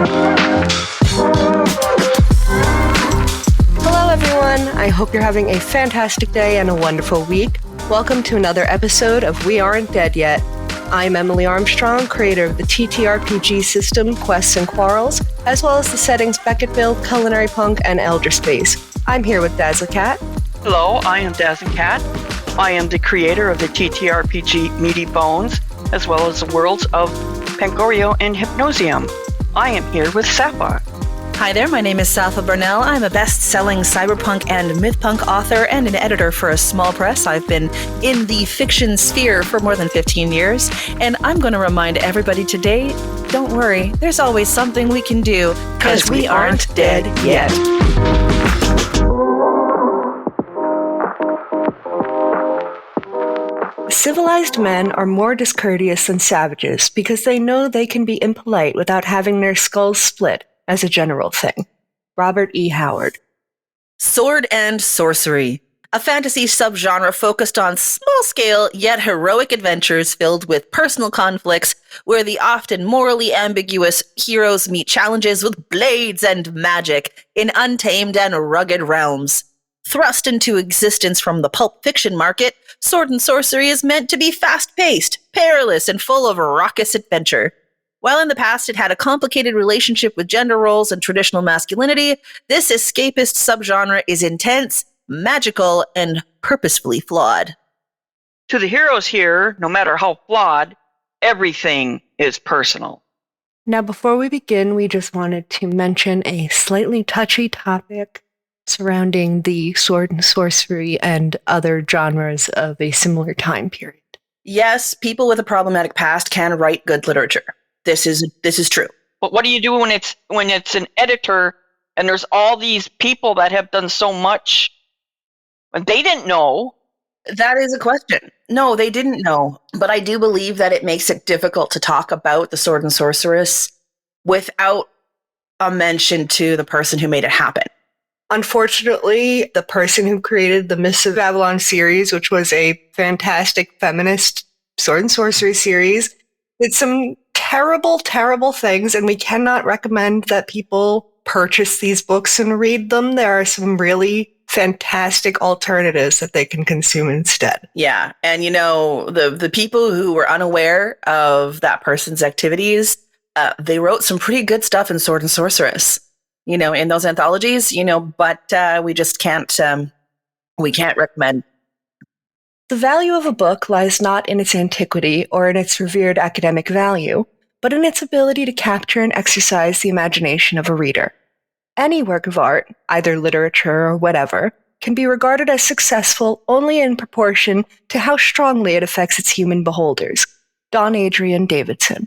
Hello, everyone. I hope you're having a fantastic day and a wonderful week. Welcome to another episode of We Aren't Dead Yet. I'm Emily Armstrong, creator of the TTRPG system Quests and Quarrels, as well as the settings Beckettville, Culinary Punk, and Elder Space. I'm here with Dazzlecat. Hello, I am Dazzlecat. I am the creator of the TTRPG Meaty Bones, as well as the worlds of Pangorio and Hypnosium. I am here with Sapha. Hi there, my name is Sapha Burnell. I'm a best-selling cyberpunk and mythpunk author and an editor for a small press. I've been in the fiction sphere for more than 15 years, and I'm going to remind everybody today, don't worry, there's always something we can do, because we aren't dead yet. Civilized men are more discourteous than savages because they know they can be impolite without having their skulls split, as a general thing. Robert E. Howard. Sword and Sorcery, a fantasy subgenre focused on small-scale yet heroic adventures filled with personal conflicts where the often morally ambiguous heroes meet challenges with blades and magic in untamed and rugged realms. Thrust into existence from the pulp fiction market, Sword and Sorcery is meant to be fast-paced, perilous, and full of raucous adventure. While in the past it had a complicated relationship with gender roles and traditional masculinity, this escapist subgenre is intense, magical, and purposefully flawed. To the heroes here, no matter how flawed, everything is personal. Now, before we begin, we just wanted to mention a slightly touchy topic surrounding the sword and sorcery and other genres of a similar time period. Yes, people with a problematic past can write good literature. This is true. But what do you do when it's an editor and there's all these people that have done so much and they didn't know? That is a question. No, they didn't know. But I do believe that it makes it difficult to talk about the sword and sorceress without a mention to the person who made it happen. Unfortunately, the person who created the Mists of Avalon series, which was a fantastic feminist sword and sorcery series, did some terrible, terrible things, and we cannot recommend that people purchase these books and read them. There are some really fantastic alternatives that they can consume instead. Yeah, and the people who were unaware of that person's activities, they wrote some pretty good stuff in Sword and Sorceress, in those anthologies, but we just can't recommend. The value of a book lies not in its antiquity or in its revered academic value, but in its ability to capture and exercise the imagination of a reader. Any work of art, either literature or whatever, can be regarded as successful only in proportion to how strongly it affects its human beholders. Don Adrian Davidson.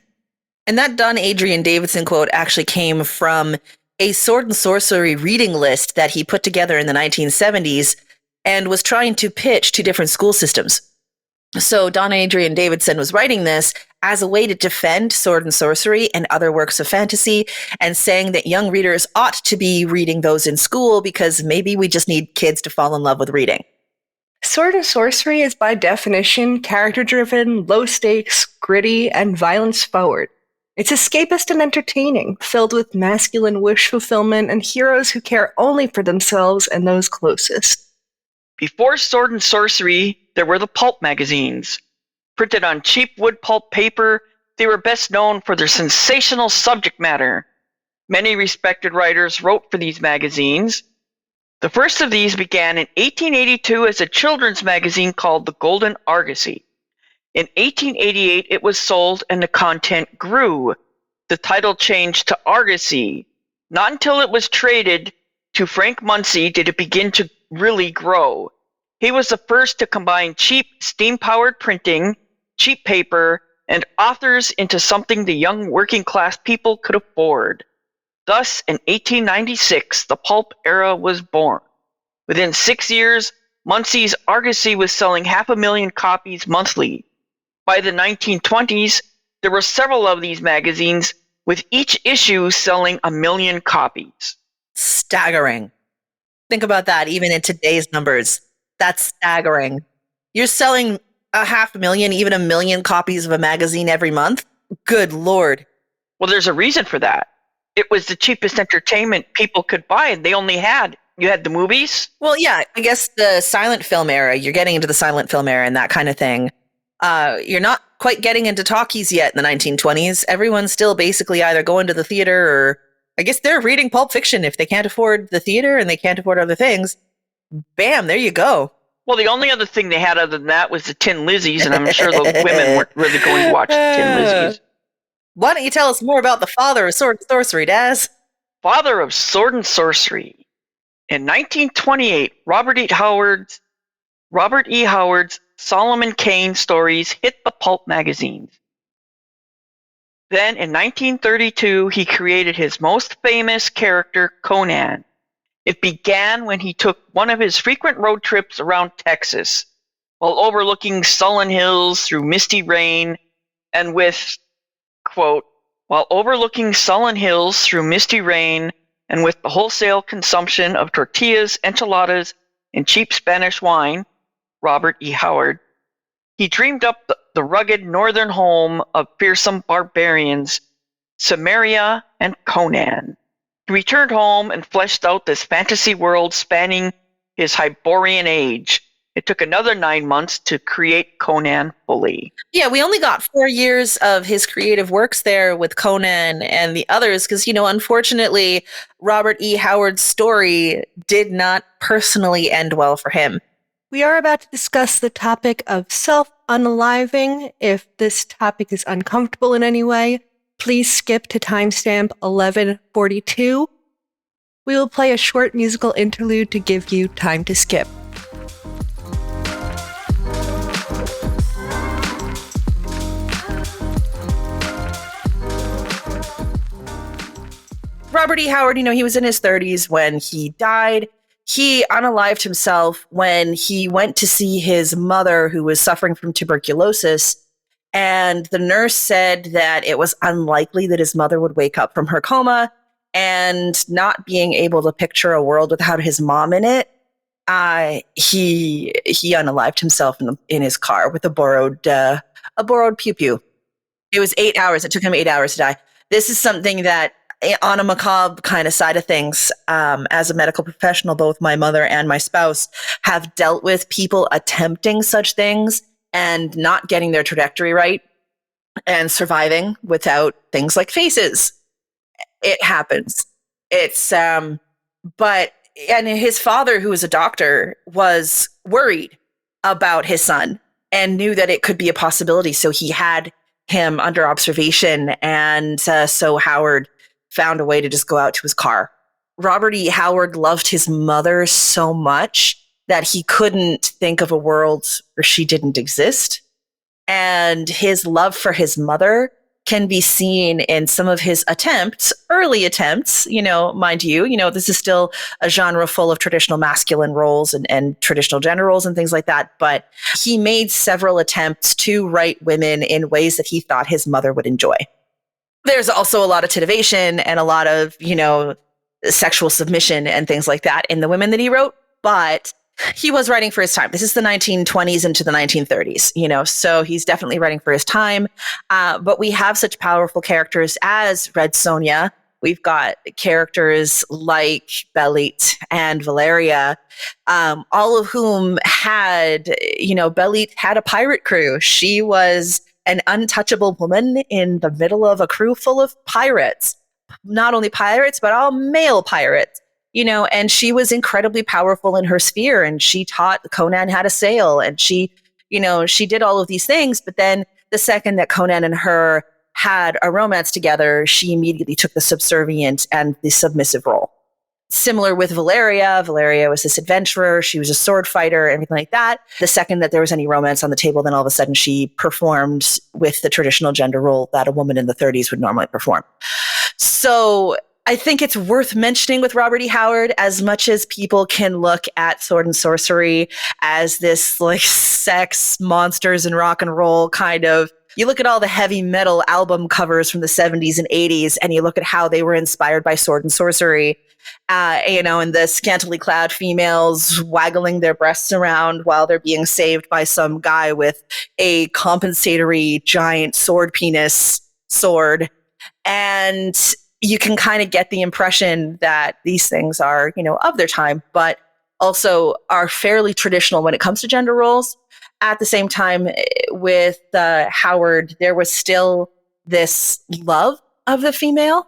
And that Don Adrian Davidson quote actually came from a Sword and Sorcery reading list that he put together in the 1970s and was trying to pitch to different school systems. So Don Adrian Davidson was writing this as a way to defend Sword and Sorcery and other works of fantasy and saying that young readers ought to be reading those in school because maybe we just need kids to fall in love with reading. Sword and Sorcery is by definition character-driven, low-stakes, gritty, and violence-forward. It's escapist and entertaining, filled with masculine wish fulfillment and heroes who care only for themselves and those closest. Before Sword and Sorcery, there were the pulp magazines. Printed on cheap wood pulp paper, they were best known for their sensational subject matter. Many respected writers wrote for these magazines. The first of these began in 1882 as a children's magazine called The Golden Argosy. In 1888, it was sold and the content grew. The title changed to Argosy. Not until it was traded to Frank Munsey did it begin to really grow. He was the first to combine cheap steam-powered printing, cheap paper, and authors into something the young working-class people could afford. Thus, in 1896, the pulp era was born. Within 6 years, Munsey's Argosy was selling 500,000 copies monthly. By the 1920s, there were several of these magazines, with each issue selling 1 million copies. Staggering. Think about that, even in today's numbers. That's staggering. You're selling 500,000, even 1 million copies of a magazine every month? Good Lord. Well, there's a reason for that. it was the cheapest entertainment people could buy. You had the movies. Well, yeah, I guess the silent film era, you're getting into the silent film era and that kind of thing. You're not quite getting into talkies yet in the 1920s. Everyone's still basically either going to the theater or I guess they're reading Pulp Fiction if they can't afford the theater and they can't afford other things. Bam, there you go. Well, the only other thing they had other than that was the Tin Lizzies, and I'm sure the women weren't really going to watch the Tin Lizzies. Why don't you tell us more about the father of Sword and Sorcery, Daz? Father of Sword and Sorcery. In 1928, Robert E. Howard's Solomon Kane stories hit the pulp magazines. Then in 1932, he created his most famous character, Conan. It began when he took one of his frequent road trips around Texas, while overlooking sullen hills through misty rain, and with, quote, while overlooking sullen hills through misty rain, and with the wholesale consumption of tortillas, enchiladas, and cheap Spanish wine, Robert E. Howard, he dreamed up the rugged northern home of fearsome barbarians, Samaria and Conan. He returned home and fleshed out this fantasy world spanning his Hyborian age. It took another 9 months to create Conan fully. Yeah, we only got 4 years of his creative works there with Conan and the others because, unfortunately, Robert E. Howard's story did not personally end well for him. We are about to discuss the topic of self-unaliving. If this topic is uncomfortable in any way, please skip to timestamp 1142. We will play a short musical interlude to give you time to skip. Robert E. Howard, he was in his 30s when he died. He unalived himself when he went to see his mother, who was suffering from tuberculosis. And the nurse said that it was unlikely that his mother would wake up from her coma, and not being able to picture a world without his mom in it, he unalived himself in his car with a borrowed pew pew. It was 8 hours. It took him 8 hours to die. This is something that, on a macabre kind of side of things, as a medical professional, both my mother and my spouse have dealt with people attempting such things and not getting their trajectory right and surviving without things like faces. It happens. But his father, who was a doctor, was worried about his son and knew that it could be a possibility. So he had him under observation. And so Howard found a way to just go out to his car. Robert E. Howard loved his mother so much that he couldn't think of a world where she didn't exist. And his love for his mother can be seen in some of his early attempts, mind you, this is still a genre full of traditional masculine roles and traditional gender roles and things like that. But he made several attempts to write women in ways that he thought his mother would enjoy. There's also a lot of titivation and a lot of, sexual submission and things like that in the women that he wrote, but he was writing for his time. This is the 1920s into the 1930s, so he's definitely writing for his time. But we have such powerful characters as Red Sonja. We've got characters like Belit and Valeria, all of whom had, Belit had a pirate crew. She was an untouchable woman in the middle of a crew full of pirates. Not only pirates, but all male pirates. And she was incredibly powerful in her sphere, and she taught Conan how to sail, and she did all of these things. But then the second that Conan and her had a romance together, she immediately took the subservient and the submissive role. Similar with Valeria. Valeria was this adventurer. She was a sword fighter, everything like that. The second that there was any romance on the table, then all of a sudden she performed with the traditional gender role that a woman in the 30s would normally perform. So I think it's worth mentioning with Robert E. Howard, as much as people can look at Sword and Sorcery as this like sex, monsters, and rock and roll kind of. You look at all the heavy metal album covers from the 70s and 80s, and you look at how they were inspired by Sword and Sorcery, and the scantily clad females waggling their breasts around while they're being saved by some guy with a compensatory giant sword penis sword. And you can kind of get the impression that these things are, of their time, but also are fairly traditional when it comes to gender roles. At the same time, with Howard, there was still this love of the female,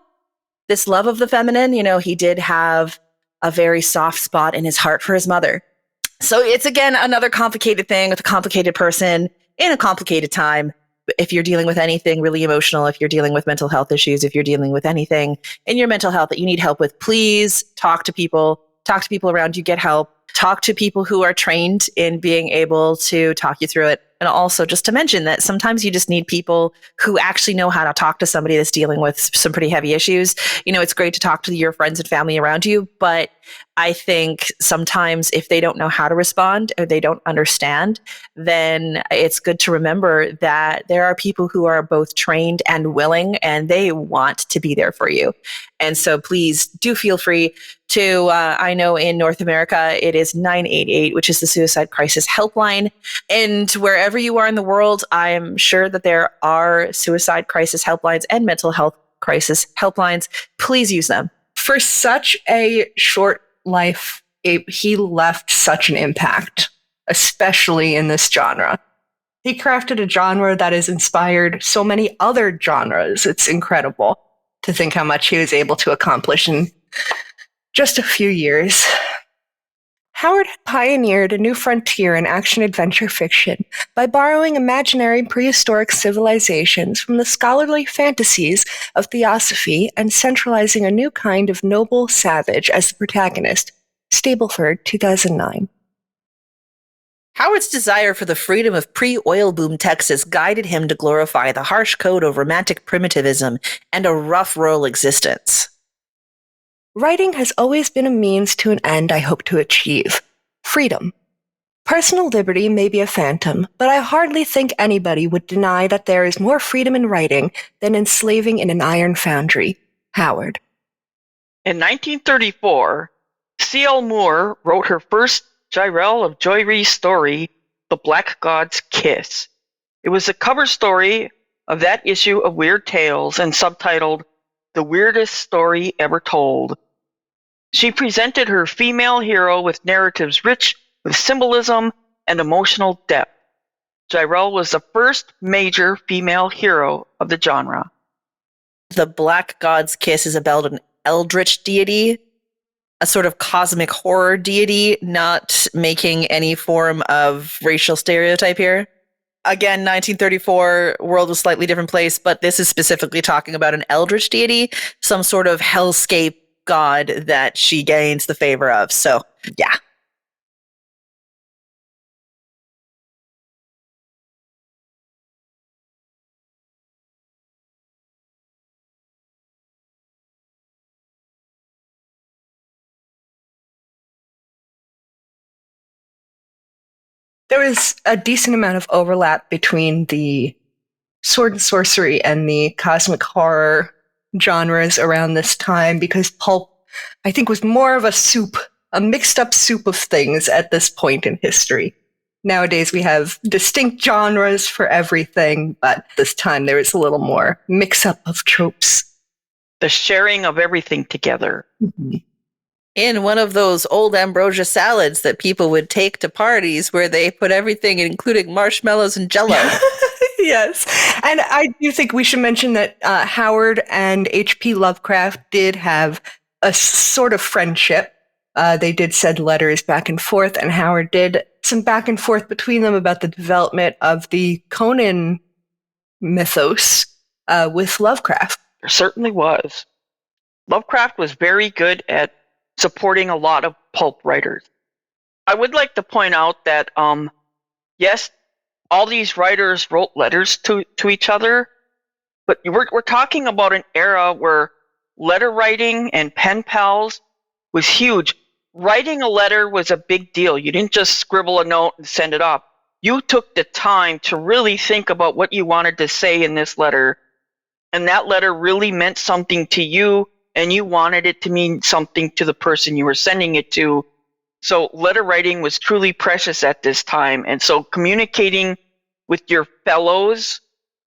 this love of the feminine. He did have a very soft spot in his heart for his mother. So it's, again, another complicated thing with a complicated person in a complicated time. If you're dealing with anything really emotional, if you're dealing with mental health issues, if you're dealing with anything in your mental health that you need help with, please talk to people around you, get help, talk to people who are trained in being able to talk you through it. And also, just to mention that sometimes you just need people who actually know how to talk to somebody that's dealing with some pretty heavy issues. It's great to talk to your friends and family around you, but I think sometimes if they don't know how to respond or they don't understand, then it's good to remember that there are people who are both trained and willing, and they want to be there for you. And so please do feel free to, I know in North America, it is 988, which is the suicide crisis helpline. And wherever you are in the world, I am sure that there are suicide crisis helplines and mental health crisis helplines. Please use them. For such a short life, he left such an impact, especially in this genre. He crafted a genre that has inspired so many other genres. It's incredible to think how much he was able to accomplish in just a few years. Howard had pioneered a new frontier in action-adventure fiction by borrowing imaginary prehistoric civilizations from the scholarly fantasies of theosophy and centralizing a new kind of noble savage as the protagonist. Stableford, 2009. Howard's desire for the freedom of pre-oil boom Texas guided him to glorify the harsh code of romantic primitivism and a rough rural existence. Writing has always been a means to an end I hope to achieve. Freedom. Personal liberty may be a phantom, but I hardly think anybody would deny that there is more freedom in writing than enslaving in an iron foundry. Howard. In 1934, C.L. Moore wrote her first Jirel of Joiry story, The Black God's Kiss. It was the cover story of that issue of Weird Tales and subtitled The Weirdest Story Ever Told. She presented her female hero with narratives rich with symbolism and emotional depth. Jirel was the first major female hero of the genre. The Black God's Kiss is about an eldritch deity, a sort of cosmic horror deity, not making any form of racial stereotype here. Again, 1934, world was slightly different place, but this is specifically talking about an eldritch deity, some sort of hellscape god that she gains the favor of. So, yeah. There was a decent amount of overlap between the sword and sorcery and the cosmic horror genres around this time because pulp, I think, was more of a soup, a mixed up soup of things at this point in history. Nowadays we have distinct genres for everything, but this time there was a little more mix up of tropes. The sharing of everything together. Mm-hmm. In one of those old ambrosia salads that people would take to parties where they put everything, including marshmallows and jello. Yes. And I do think we should mention that Howard and H.P. Lovecraft did have a sort of friendship. They did send letters back and forth, and Howard did some back and forth between them about the development of the Conan mythos with Lovecraft. There certainly was. Lovecraft was very good at supporting a lot of pulp writers. I would like to point out that, yes, all these writers wrote letters to each other, but we're talking about an era where letter writing and pen pals was huge. Writing a letter was a big deal. You didn't just scribble a note and send it off. You took the time to really think about what you wanted to say in this letter, and that letter really meant something to you, and you wanted it to mean something to the person you were sending it to. So letter writing was truly precious at this time. And so communicating with your fellows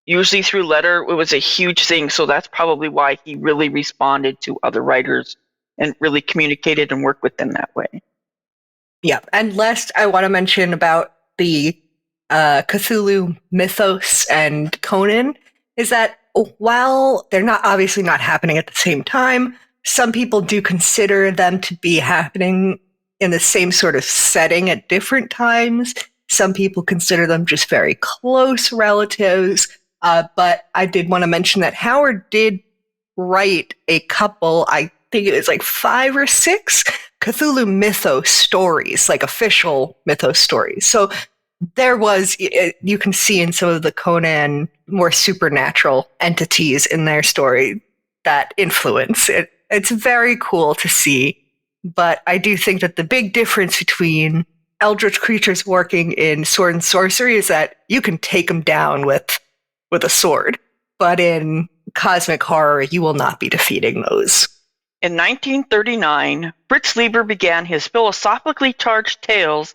usually through letter. It was a huge thing, so that's probably why he really responded to other writers and really communicated and worked with them that way. Yeah, and last I want to mention about the Cthulhu mythos and Conan is that while they're not obviously not happening at the same time, some people do consider them to be happening in the same sort of setting at different times. Some people consider them just very close relatives. But I did want to mention that Howard did write a couple, I think it was like 5 or 6 Cthulhu mythos stories, like official mythos stories. So there was, you can see in some of the Conan more supernatural entities in their story that influence it. It's very cool to see. But I do think that the big difference between eldritch creatures working in Sword and Sorcery is that you can take them down with a sword. But in cosmic horror, you will not be defeating those. In 1939, Fritz Leiber began his philosophically charged tales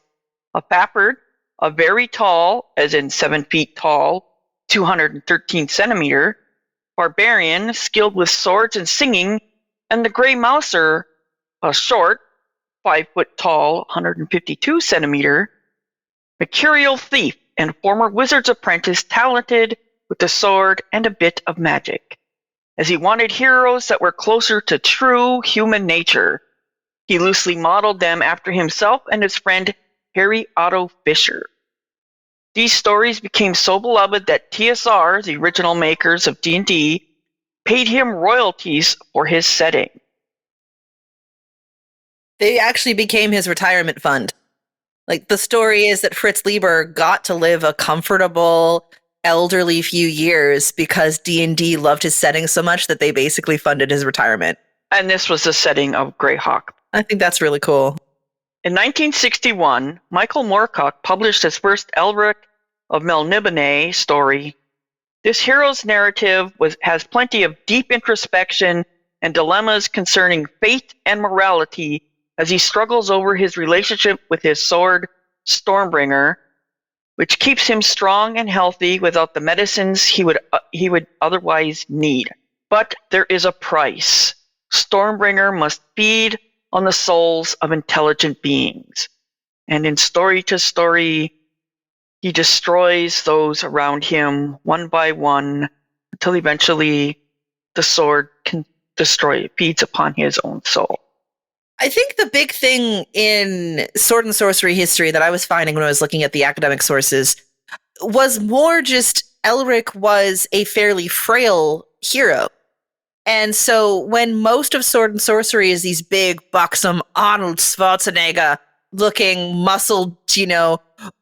of Papert, a very tall, as in 7 feet tall, 213 centimeter, barbarian skilled with swords and singing, and the Grey Mouser, a short, 5 foot tall, 152 centimeter, mercurial thief and former wizard's apprentice talented with the sword and a bit of magic. As he wanted heroes that were closer to true human nature, he loosely modeled them after himself and his friend Harry Otto Fisher. These stories became so beloved that TSR, the original makers of D&D, paid him royalties for his setting. They actually became his retirement fund. Like, the story is that Fritz Leiber got to live a comfortable, elderly few years because D&D loved his setting so much that they basically funded his retirement. And this was the setting of Greyhawk. I think that's really cool. In 1961, Michael Moorcock published his first Elric of Melniboné story. This hero's narrative has plenty of deep introspection and dilemmas concerning fate and morality as he struggles over his relationship with his sword, Stormbringer, which keeps him strong and healthy without the medicines he would otherwise need. But there is a price. Stormbringer must feed on the souls of intelligent beings. And in Story to Story, he destroys those around him one by one until eventually the sword can feeds upon his own soul. I think the big thing in Sword and Sorcery history that I was finding when I was looking at the academic sources was more just Elric was a fairly frail hero. And so when most of Sword and Sorcery is these big, buxom Arnold Schwarzenegger looking muscled,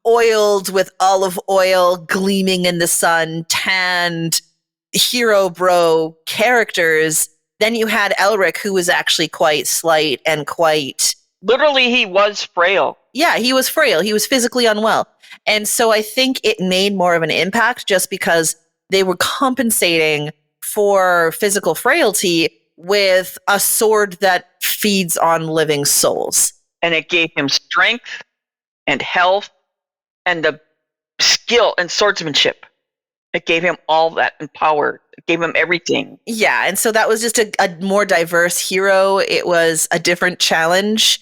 oiled with olive oil, gleaming in the sun, tanned hero bro characters, then you had Elric, who was actually quite slight and quite... Literally, he was frail. Yeah, he was frail. He was physically unwell. And so I think it made more of an impact just because they were compensating for physical frailty with a sword that feeds on living souls. And it gave him strength and health and the skill and swordsmanship. It gave him all that and power. It gave him everything. Yeah, and so that was just a more diverse hero. It was a different challenge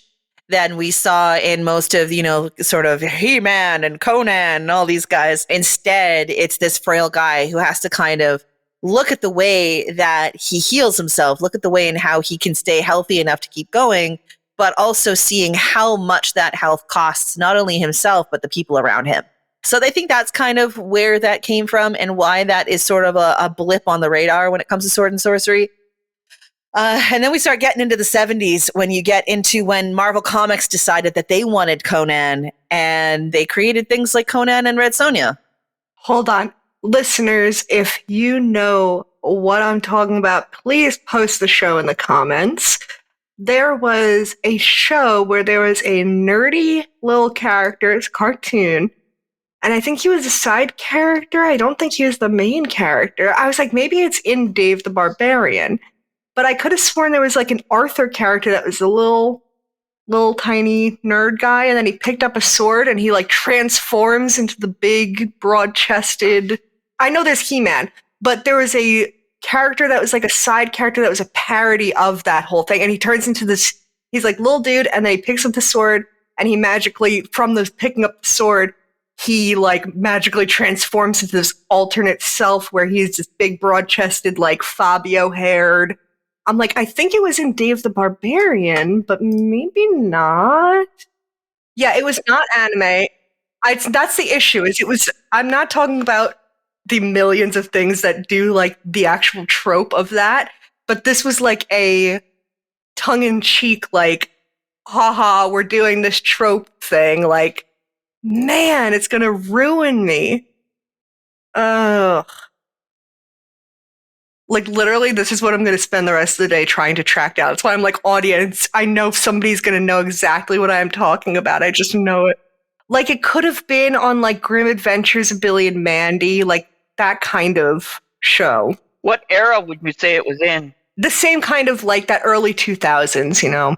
than we saw in most of, sort of He-Man and Conan and all these guys. Instead, it's this frail guy who has to kind of look at the way that he heals himself, look at the way and how he can stay healthy enough to keep going, but also seeing how much that health costs not only himself, but the people around him. So I think that's kind of where that came from and why that is sort of a blip on the radar when it comes to Sword and Sorcery. And then we start getting into the 70s when Marvel Comics decided that they wanted Conan and they created things like Conan and Red Sonja. Hold on. Listeners, if you know what I'm talking about, please post the show in the comments. There was a show where there was a nerdy little character, it's a cartoon, and I think he was a side character. I don't think he was the main character. I was like, maybe it's in Dave the Barbarian. But I could have sworn there was like an Arthur character that was a little tiny nerd guy, and then he picked up a sword and he like transforms into the big, broad-chested I know there's He-Man, but there was a character that was like a side character that was a parody of that whole thing. And he turns into this, he's like little dude, and then he picks up the sword, and he magically, from the picking up the sword, he like magically transforms into this alternate self where he's this big broad-chested, like Fabio-haired. I'm like, I think it was in Dave the Barbarian, but maybe not. Yeah, it was not anime. That's the issue. I'm not talking about the millions of things that do like the actual trope of that, but this was like a tongue-in-cheek, like, haha, we're doing this trope thing. Like, man, it's gonna ruin me. Ugh. Like, literally, this is what I'm gonna spend the rest of the day trying to track down. That's why I'm like, audience, I know somebody's gonna know exactly what I'm talking about. I just know it. Like, it could have been on, like, Grim Adventures of Billy and Mandy, like, that kind of show. What era would you say it was in? The same kind of, like, that early 2000s, you know?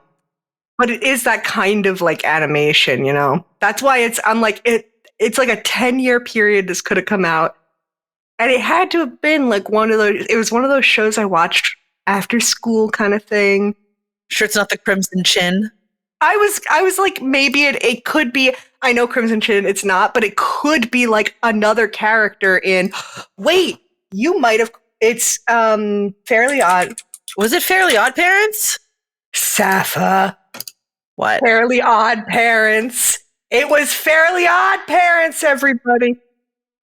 But it is that kind of, like, animation, you know? That's why I'm like, it's like a 10-year period this could have come out. And it had to have been, like, it was one of those shows I watched after school kind of thing. Sure it's not the Crimson Chin? I was like, maybe it could be, I know Crimson Chin, it's not, but it could be like another character in, wait, you might have, it's Fairly Odd. Was it Fairly Odd Parents? Sapha. What? Fairly Odd Parents. It was Fairly Odd Parents, everybody.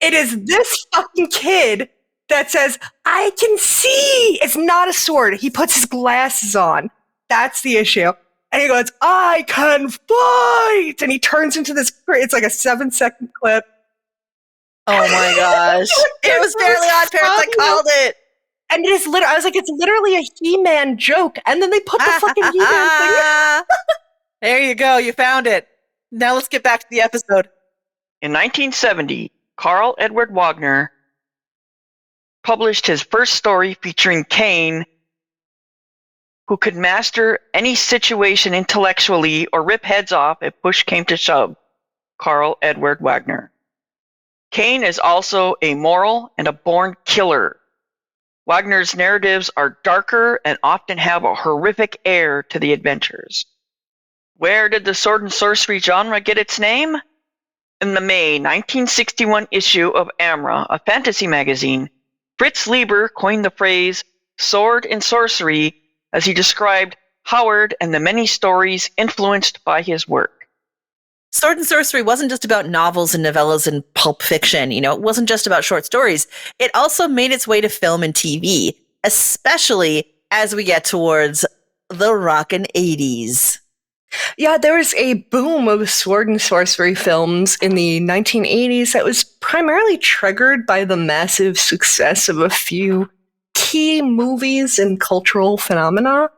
It is this fucking kid that says, I can see. It's not a sword. He puts his glasses on. That's the issue. And he goes, I can fight! And he turns into this, it's like a 7-second clip. Oh my gosh. It was Fairly Odd Parents, I called it! And it is literally, I was like, it's literally a He-Man joke. And then they put the fucking He-Man thing. There you go, you found it. Now let's get back to the episode. In 1970, Karl Edward Wagner published his first story featuring Cain, who could master any situation intellectually or rip heads off if push came to shove. Karl Edward Wagner. Cain is also amoral and a born killer. Wagner's narratives are darker and often have a horrific air to the adventures. Where did the sword and sorcery genre get its name? In the May 1961 issue of Amra, a fantasy magazine, Fritz Leiber coined the phrase sword and sorcery as he described Howard and the many stories influenced by his work. Sword and Sorcery wasn't just about novels and novellas and pulp fiction. You know, it wasn't just about short stories. It also made its way to film and TV, especially as we get towards the rockin' 80s. Yeah, there was a boom of sword and sorcery films in the 1980s that was primarily triggered by the massive success of a few key movies and cultural phenomena.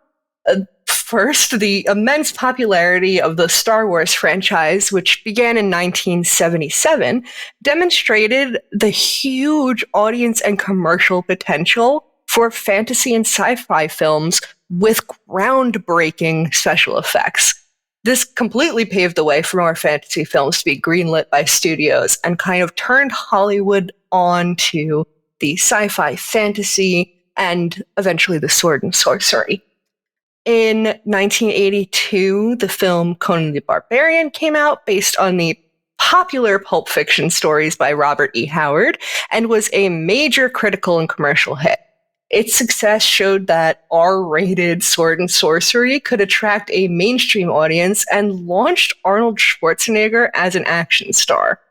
First, the immense popularity of the Star Wars franchise, which began in 1977, demonstrated the huge audience and commercial potential for fantasy and sci-fi films with groundbreaking special effects. This completely paved the way for more fantasy films to be greenlit by studios and kind of turned Hollywood on to the sci-fi fantasy and eventually the sword and sorcery. In 1982, the film Conan the Barbarian came out based on the popular pulp fiction stories by Robert E. Howard and was a major critical and commercial hit. Its success showed that R-rated sword and sorcery could attract a mainstream audience and launched Arnold Schwarzenegger as an action star.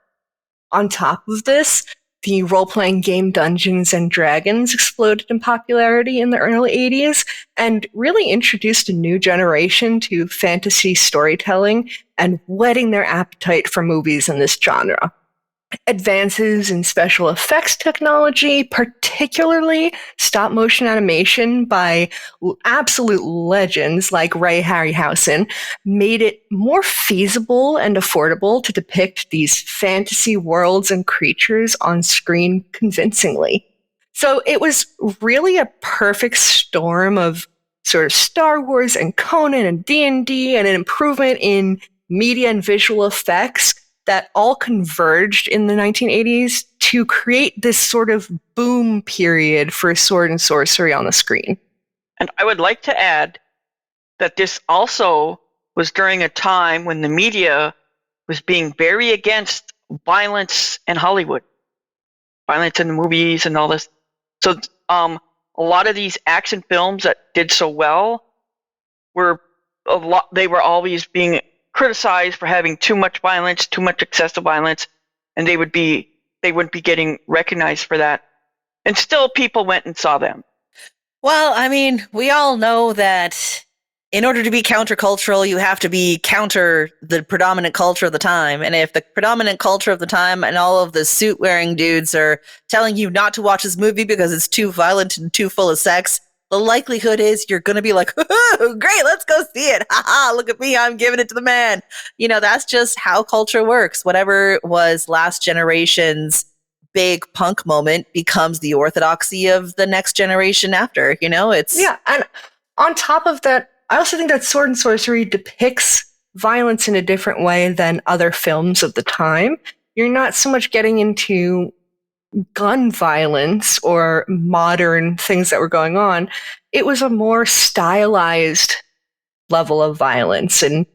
On top of this, the role-playing game Dungeons and Dragons exploded in popularity in the early 80s and really introduced a new generation to fantasy storytelling and whetting their appetite for movies in this genre. Advances in special effects technology, particularly stop-motion animation by absolute legends like Ray Harryhausen, made it more feasible and affordable to depict these fantasy worlds and creatures on screen convincingly. So it was really a perfect storm of sort of Star Wars and Conan and D&D and an improvement in media and visual effects that all converged in the 1980s to create this sort of boom period for sword and sorcery on the screen. And I would like to add that this also was during a time when the media was being very against violence in Hollywood, violence in the movies and all this. So a lot of these action films that did so well they were always being criticized for having too much violence, too much excessive violence, and they wouldn't be getting recognized for that. And still people went and saw them. Well, I mean, we all know that in order to be countercultural, you have to be counter the predominant culture of the time. And if the predominant culture of the time and all of the suit-wearing dudes are telling you not to watch this movie because it's too violent and too full of sex, the likelihood is you're going to be like, oh, great, let's go see it. Ha look at me, I'm giving it to the man. You know, that's just how culture works. Whatever was last generation's big punk moment becomes the orthodoxy of the next generation after, you know? Yeah, and on top of that, I also think that Sword and Sorcery depicts violence in a different way than other films of the time. You're not so much getting into gun violence or modern things that were going on. It was a more stylized level of violence and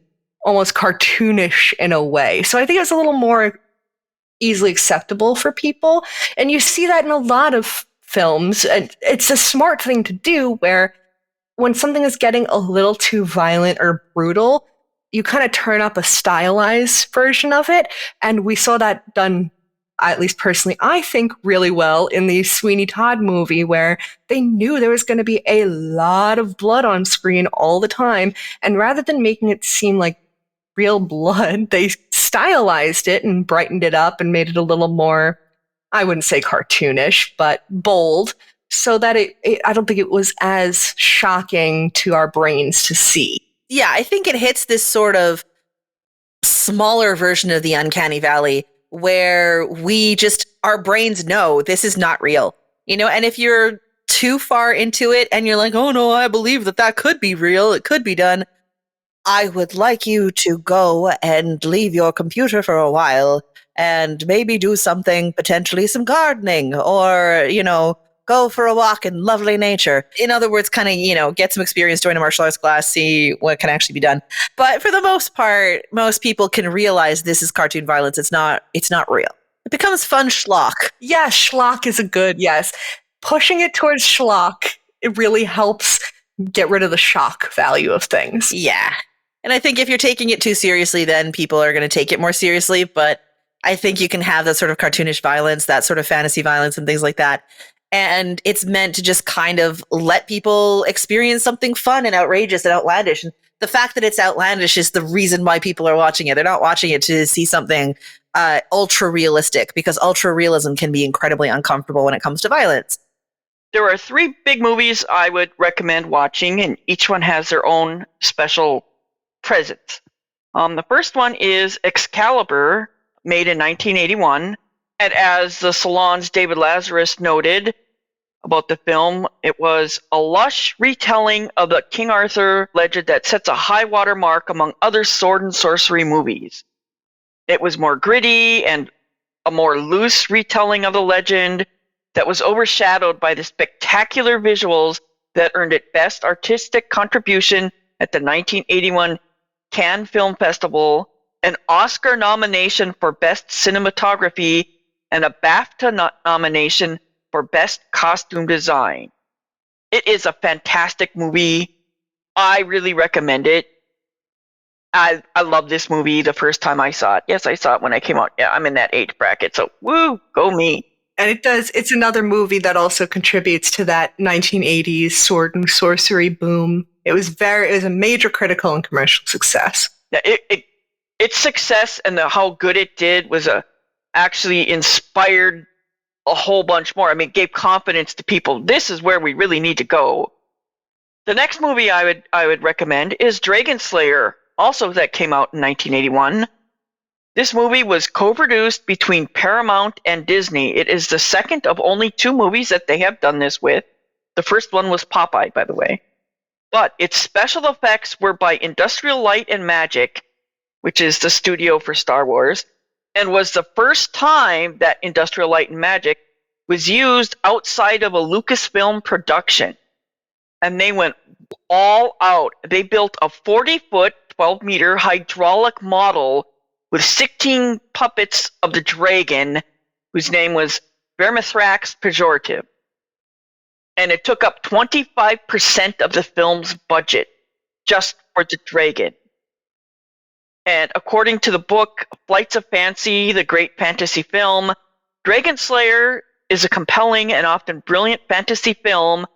almost cartoonish in a way. So I think it's a little more easily acceptable for people. And you see that in a lot of films. And it's a smart thing to do where when something is getting a little too violent or brutal, you kind of turn up a stylized version of it. And we saw that done, at least personally, I think really well in the Sweeney Todd movie, where they knew there was going to be a lot of blood on screen all the time. And rather than making it seem like real blood, they stylized it and brightened it up and made it a little more, I wouldn't say cartoonish, but bold, so that I don't think it was as shocking to our brains to see. Yeah, I think it hits this sort of smaller version of the uncanny valley where our brains know this is not real, you know, and if you're too far into it and you're like, oh no, I believe that could be real, it could be done, I would like you to go and leave your computer for a while and maybe do something, potentially some gardening, or, you know, go for a walk in lovely nature. In other words, kind of, you know, get some experience, join a martial arts class, see what can actually be done. But for the most part, most people can realize this is cartoon violence. It's not real. It becomes fun schlock. Yeah, schlock is a good, yes. Pushing it towards schlock, it really helps get rid of the shock value of things. Yeah. And I think if you're taking it too seriously, then people are going to take it more seriously. But I think you can have that sort of cartoonish violence, that sort of fantasy violence and things like that. And it's meant to just kind of let people experience something fun and outrageous and outlandish. And the fact that it's outlandish is the reason why people are watching it. They're not watching it to see something ultra realistic, because ultra realism can be incredibly uncomfortable when it comes to violence. There are 3 big movies I would recommend watching, and each one has their own special presence. The first one is Excalibur, made in 1981. And as the Salon's David Lazarus noted about the film, it was a lush retelling of the King Arthur legend that sets a high water mark among other sword and sorcery movies. It was more gritty and a more loose retelling of the legend that was overshadowed by the spectacular visuals that earned it Best Artistic Contribution at the 1981 Cannes Film Festival, an Oscar nomination for Best Cinematography, and a BAFTA nomination for Best Costume Design. It is a fantastic movie. I really recommend it. I love this movie the first time I saw it. Yes, I saw it when I came out. Yeah, I'm in that age bracket, so woo, go me. And it's another movie that also contributes to that 1980s sword and sorcery boom. It was a major critical and commercial success. Yeah, its success and how good it did was actually inspired a whole bunch more. I mean, it gave confidence to people. This is where we really need to go. The next movie I would recommend is Dragon Slayer, also that came out in 1981. This movie was co-produced between Paramount and Disney. It is the second of only 2 movies that they have done this with. The first one was Popeye, by the way. But its special effects were by Industrial Light and Magic, which is the studio for Star Wars, and was the first time that Industrial Light and Magic was used outside of a Lucasfilm production. And they went all out. They built a 40-foot, 12-meter hydraulic model with 16 puppets of the dragon, whose name was Vermithrax Pejorative. And it took up 25% of the film's budget just for the dragon. And according to the book Flights of Fancy, the great fantasy film, Dragon Slayer is a compelling and often brilliant fantasy film,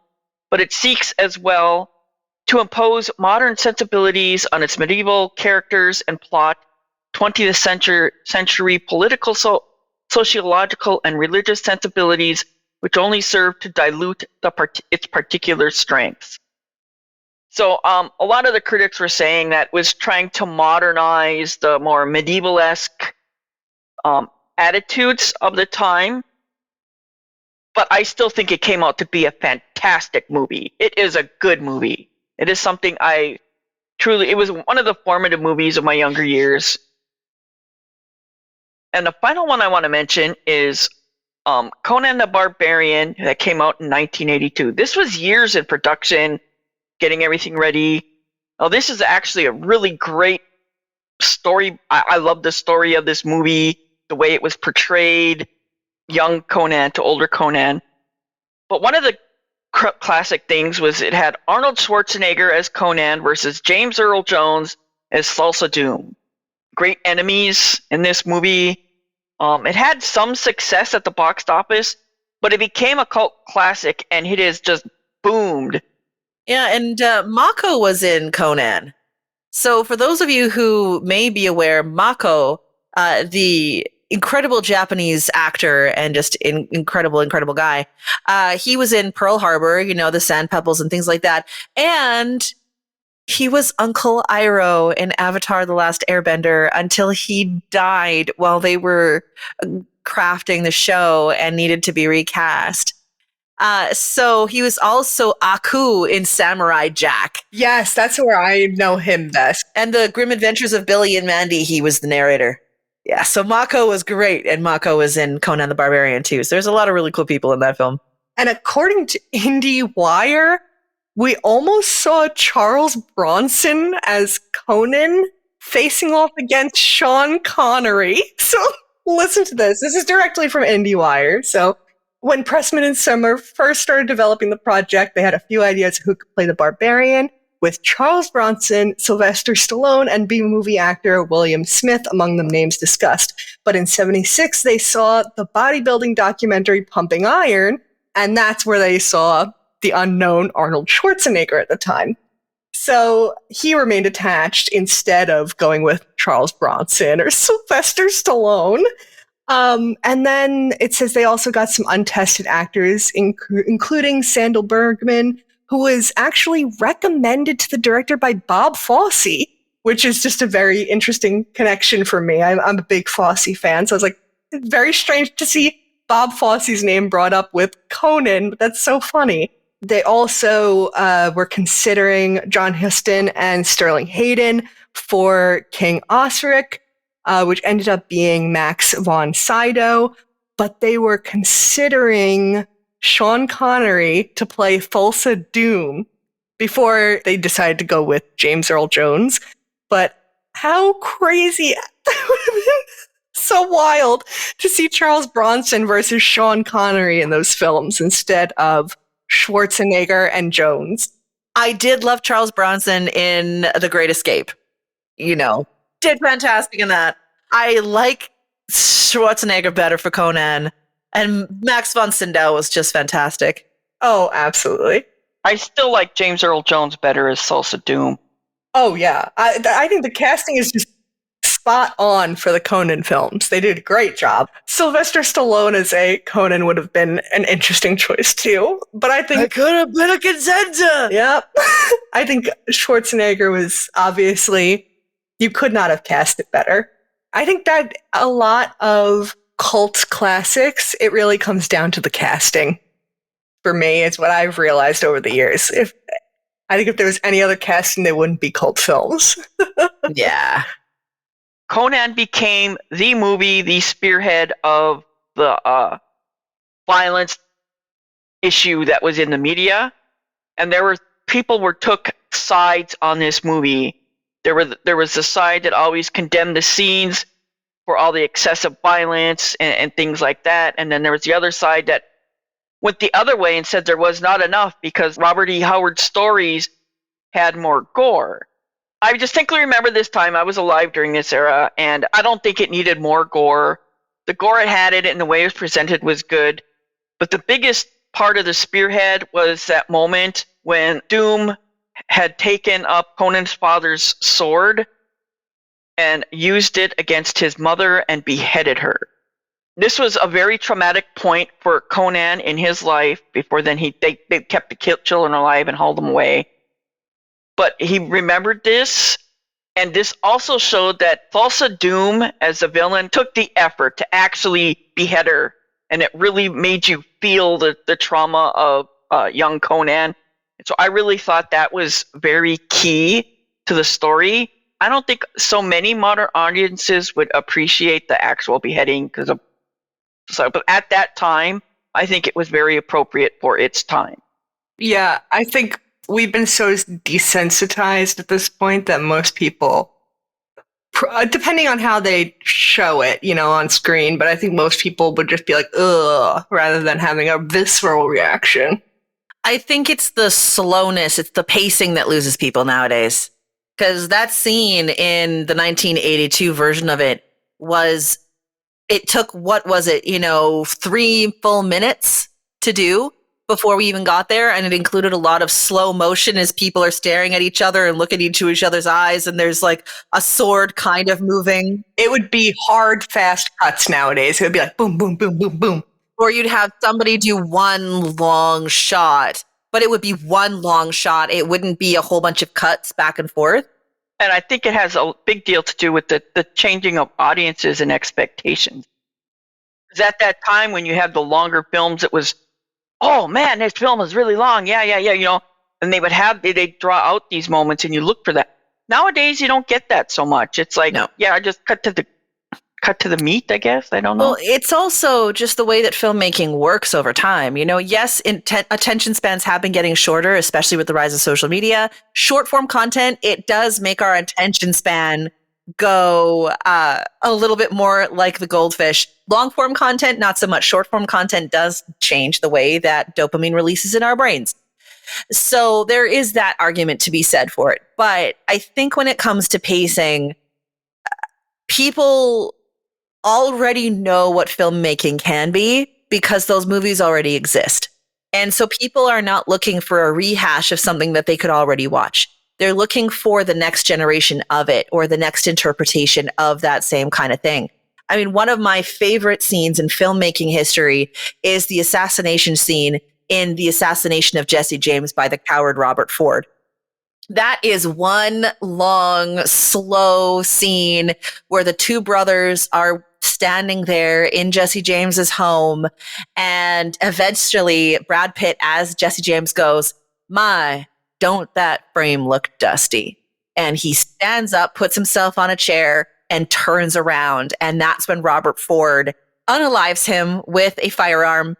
but it seeks as well to impose modern sensibilities on its medieval characters and plot, 20th century political, sociological, and religious sensibilities, which only serve to dilute its particular strengths. So a lot of the critics were saying that it was trying to modernize the more medieval-esque attitudes of the time, but I still think it came out to be a fantastic movie. It is a good movie. It is something it was one of the formative movies of my younger years. And the final one I want to mention is Conan the Barbarian, that came out in 1982. This was years in production, getting everything ready. Oh, this is actually a really great story. I love the story of this movie, the way it was portrayed, young Conan to older Conan. But one of the classic things was it had Arnold Schwarzenegger as Conan versus James Earl Jones as Thulsa Doom. Great enemies in this movie. It had some success at the box office, but it became a cult classic, and it has just boomed. Yeah, and Mako was in Conan. So for those of you who may be aware, Mako, the incredible Japanese actor and just incredible guy, he was in Pearl Harbor, the sand pebbles and things like that. And he was Uncle Iroh in Avatar: The Last Airbender until he died while they were crafting the show and needed to be recast. So he was also Aku in Samurai Jack. Yes, that's where I know him best. And the Grim Adventures of Billy and Mandy, he was the narrator. Yeah, so Mako was great, and Mako was in Conan the Barbarian too. So there's a lot of really cool people in that film. And according to IndieWire, we almost saw Charles Bronson as Conan facing off against Sean Connery. So listen to this. This is directly from IndieWire. So when Pressman and Summer first started developing the project, they had a few ideas of who could play the Barbarian, with Charles Bronson, Sylvester Stallone, and B-movie actor William Smith among the names discussed. But in '76, they saw the bodybuilding documentary Pumping Iron, and that's where they saw the unknown Arnold Schwarzenegger at the time. So he remained attached instead of going with Charles Bronson or Sylvester Stallone. And then it says they also got some untested actors, including Sandal Bergman, who was actually recommended to the director by Bob Fosse, which is just a very interesting connection for me. I'm a big Fosse fan, so I was like, very strange to see Bob Fosse's name brought up with Conan, but that's so funny. They also were considering John Huston and Sterling Hayden for King Osric, which ended up being Max von Sydow, but they were considering Sean Connery to play Thulsa Doom before they decided to go with James Earl Jones. But how crazy, that would have been so wild to see Charles Bronson versus Sean Connery in those films instead of Schwarzenegger and Jones. I did love Charles Bronson in The Great Escape. Did fantastic in that. I like Schwarzenegger better for Conan, and Max von Sydow was just fantastic. Oh, absolutely. I still like James Earl Jones better as Thulsa Doom. Oh, yeah. I think the casting is just spot on for the Conan films. They did a great job. Sylvester Stallone as a Conan would have been an interesting choice too, but I think I could have been a contender. Yep. I think Schwarzenegger was obviously, you could not have cast it better. I think that a lot of cult classics, it really comes down to the casting. For me, it's what I've realized over the years. I think if there was any other casting, they wouldn't be cult films. Yeah. Conan became the movie, the spearhead of the violence issue that was in the media, and people took sides on this movie. There was the side that always condemned the scenes for all the excessive violence and things like that, and then there was the other side that went the other way and said there was not enough because Robert E. Howard's stories had more gore. I distinctly remember this time. I was alive during this era, and I don't think it needed more gore. The gore it had in it and the way it was presented was good, but the biggest part of the spearhead was that moment when Doom had taken up Conan's father's sword and used it against his mother and beheaded her. This was a very traumatic point for Conan in his life. Before then, they kept the children alive and hauled them away. But he remembered this, and this also showed that Thulsa Doom, as a villain, took the effort to actually behead her, and it really made you feel the trauma of young Conan. And so I really thought that was very key to the story. I don't think so many modern audiences would appreciate the actual beheading but at that time, I think it was very appropriate for its time. Yeah, I think we've been so desensitized at this point that most people, depending on how they show it, on screen, but I think most people would just be like, ugh, rather than having a visceral reaction. I think it's the slowness, it's the pacing that loses people nowadays. Because that scene in the 1982 version of it it took, 3 full minutes to do before we even got there. And it included a lot of slow motion as people are staring at each other and looking into each other's eyes. And there's like a sword kind of moving. It would be hard, fast cuts nowadays. It would be like boom, boom, boom, boom, boom. Or you'd have somebody do one long shot, but it would be one long shot. It wouldn't be a whole bunch of cuts back and forth. And I think it has a big deal to do with the changing of audiences and expectations. Because at that time, when you had the longer films, it was, oh man, this film is really long. Yeah. And they'd draw out these moments and you look for that. Nowadays, you don't get that so much. It's like, no. I just cut to the meat, I guess. I don't know. Well, it's also just the way that filmmaking works over time. Yes, attention spans have been getting shorter, especially with the rise of social media. Short form content, it does make our attention span go a little bit more like the goldfish. Long form content, not so much. Short form content does change the way that dopamine releases in our brains. So there is that argument to be said for it. But I think when it comes to pacing, people already know what filmmaking can be because those movies already exist. And so people are not looking for a rehash of something that they could already watch. They're looking for the next generation of it or the next interpretation of that same kind of thing. I mean, one of my favorite scenes in filmmaking history is the assassination scene in The Assassination of Jesse James by the coward Robert Ford. That is one long, slow scene where the two brothers are standing there in Jesse James's home. And eventually Brad Pitt, as Jesse James, goes, "My, don't that frame look dusty?" And he stands up, puts himself on a chair and turns around. And that's when Robert Ford unalives him with a firearm.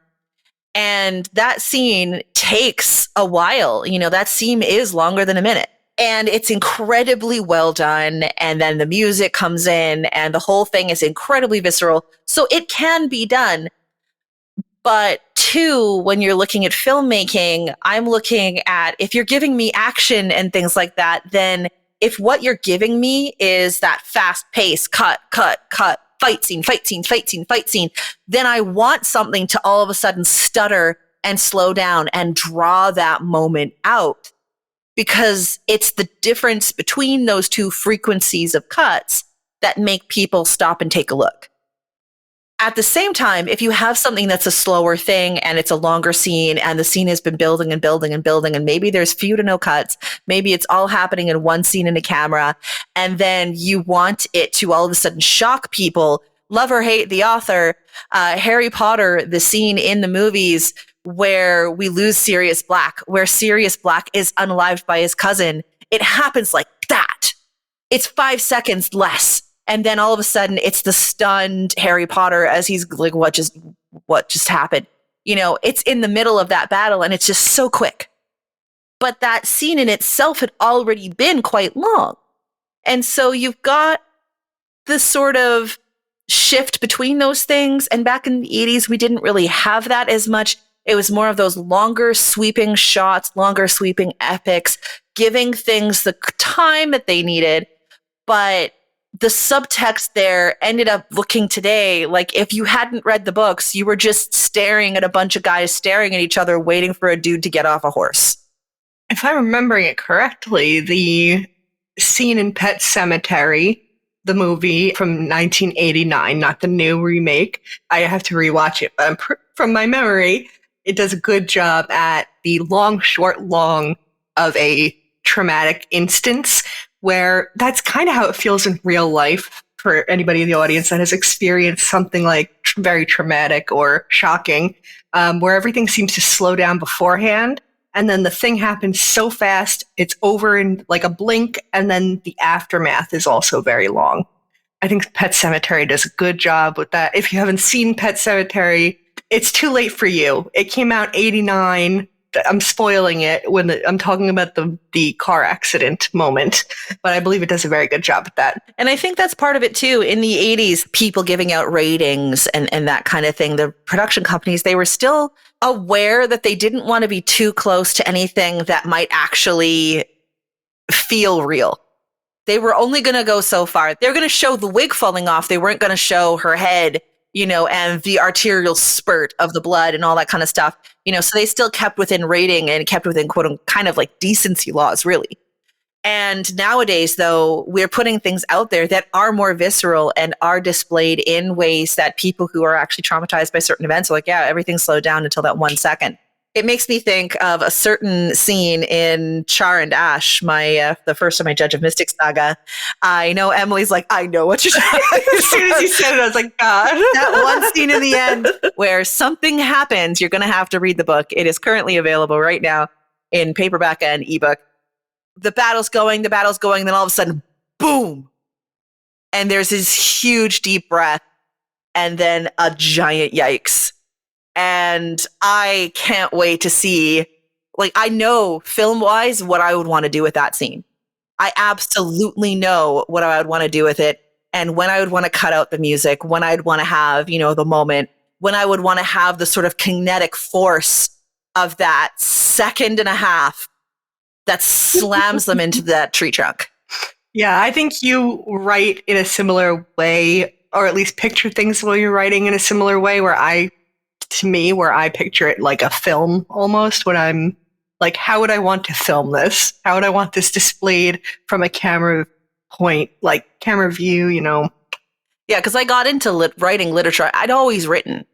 And that scene takes a while. That scene is longer than a minute. And it's incredibly well done. And then the music comes in and the whole thing is incredibly visceral. So it can be done. But two, when you're looking at filmmaking, I'm looking at, if you're giving me action and things like that, then if what you're giving me is that fast pace, cut, fight scene, then I want something to all of a sudden stutter and slow down and draw that moment out, because it's the difference between those two frequencies of cuts that make people stop and take a look. At the same time, if you have something that's a slower thing and it's a longer scene and the scene has been building and building and building, and maybe there's few to no cuts, maybe it's all happening in one scene in a camera, and then you want it to all of a sudden shock people, love or hate the author, Harry Potter, the scene in the movies where we lose Sirius Black, where Sirius Black is unalived by his cousin, it happens like that. It's 5 seconds less. And then all of a sudden it's the stunned Harry Potter as he's like, what just happened? You know, it's in the middle of that battle and it's just so quick. But that scene in itself had already been quite long. And so you've got this sort of shift between those things. And back in the 80s, we didn't really have that as much. It was more of those longer sweeping shots, longer sweeping epics, giving things the time that they needed. But the subtext there ended up looking today like if you hadn't read the books, you were just staring at a bunch of guys staring at each other, waiting for a dude to get off a horse. If I'm remembering it correctly, the scene in Pet Sematary, the movie from 1989, not the new remake, I have to rewatch it, but from my memory, it does a good job at the long, short, long of a traumatic instance where that's kind of how it feels in real life for anybody in the audience that has experienced something like very traumatic or shocking, where everything seems to slow down beforehand. And then the thing happens so fast, it's over in like a blink, and then the aftermath is also very long. I think Pet Sematary does a good job with that. If you haven't seen Pet Sematary, it's too late for you. It came out 89. I'm spoiling it when I'm talking about the car accident moment, but I believe it does a very good job with that. And I think that's part of it too. In the 80s, people giving out ratings and that kind of thing, the production companies, they were still aware that they didn't want to be too close to anything that might actually feel real. They were only going to go so far. They were going to show the wig falling off. They weren't going to show her head, you know, and the arterial spurt of the blood and all that kind of stuff, you know, so they still kept within rating and kept within quote unquote kind of like decency laws, really. And nowadays, though, we're putting things out there that are more visceral and are displayed in ways that people who are actually traumatized by certain events are like, yeah, everything slowed down until that 1 second. It makes me think of a certain scene in Char and Ash, the first of my Judge of Mystic saga. I know Emily's like, I know what you're talking about. As soon as you said it, I was like, God. That one scene in the end where something happens, you're going to have to read the book. It is currently available right now in paperback and ebook. The battle's going, then all of a sudden, boom. And there's this huge deep breath and then a giant yikes. And I can't wait to see, like, I know film-wise what I would want to do with that scene. I absolutely know what I would want to do with it and when I would want to cut out the music, when I'd want to have, you know, the moment, when I would want to have the sort of kinetic force of that second and a half that slams them into that tree trunk. Yeah, I think you write in a similar way, or at least picture things while you're writing in a similar way where I picture it like a film almost, when I'm like, how would I want to film this? How would I want this displayed from a camera point, like camera view, you know? Yeah, because I got into writing literature. I'd always written,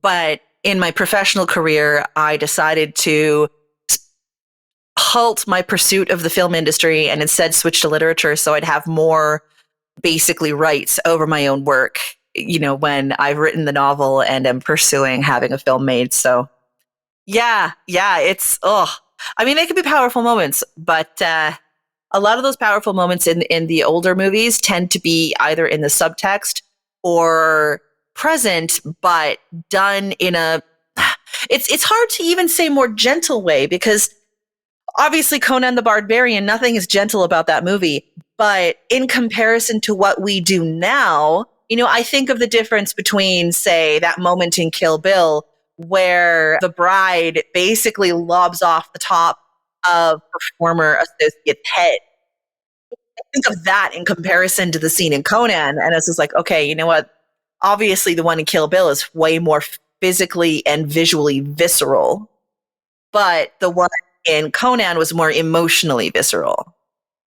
but in my professional career, I decided to halt my pursuit of the film industry and instead switch to literature so I'd have more basically rights over my own work, you know, when I've written the novel and am pursuing having a film made. So yeah, it's, I mean, they could be powerful moments, but a lot of those powerful moments in the older movies tend to be either in the subtext or present, but done in it's hard to even say more gentle way, because obviously Conan the Barbarian, nothing is gentle about that movie, but in comparison to what we do now, you know, I think of the difference between, say, that moment in Kill Bill where the bride basically lobs off the top of performer associate's head. I think of that in comparison to the scene in Conan, and it's just like, okay, you know what? Obviously, the one in Kill Bill is way more physically and visually visceral, but the one in Conan was more emotionally visceral.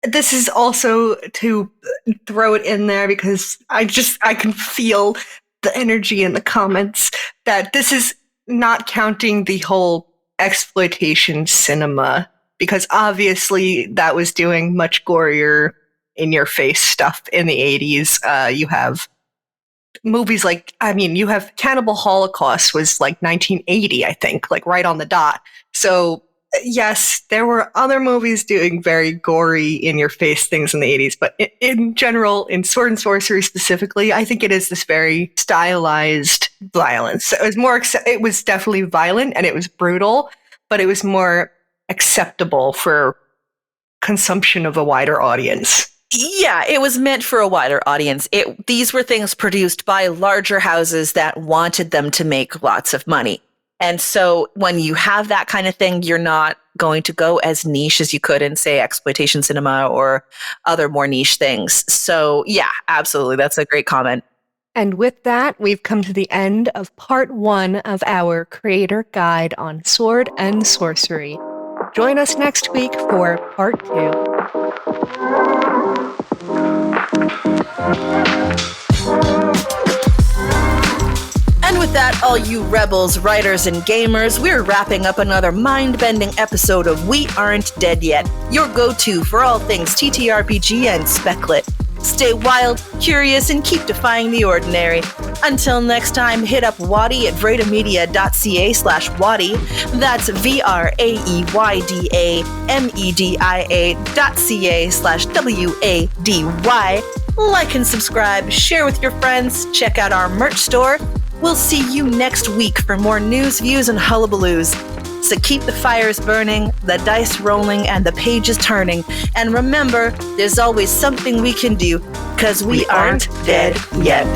This is also to throw it in there because I can feel the energy in the comments that this is not counting the whole exploitation cinema, because obviously that was doing much gorier in your face stuff in the 80s. You have movies like, you have Cannibal Holocaust was like 1980, I think, like right on the dot. So yes, there were other movies doing very gory, in-your-face things in the 80s, but in general, in Sword and Sorcery specifically, I think it is this very stylized violence. It was definitely violent and it was brutal, but it was more acceptable for consumption of a wider audience. Yeah, it was meant for a wider audience. These were things produced by larger houses that wanted them to make lots of money. And so when you have that kind of thing, you're not going to go as niche as you could in, say, exploitation cinema or other more niche things. So yeah, absolutely. That's a great comment. And with that, we've come to the end of part 1 of our creator guide on Sword and Sorcery. Join us next week for part 2. And with that, all you rebels, writers, and gamers, we're wrapping up another mind-bending episode of We Aren't Dead Yet, your go-to for all things TTRPG and speclit. Stay wild, curious, and keep defying the ordinary. Until next time, hit up WADY at vredamedia.ca/WADY. That's VRAEYDAMEDIA.ca/WADY. Like and subscribe, share with your friends, check out our merch store. We'll see you next week for more news, views, and hullabaloos. So keep the fires burning, the dice rolling, and the pages turning. And remember, there's always something we can do, because we aren't dead yet.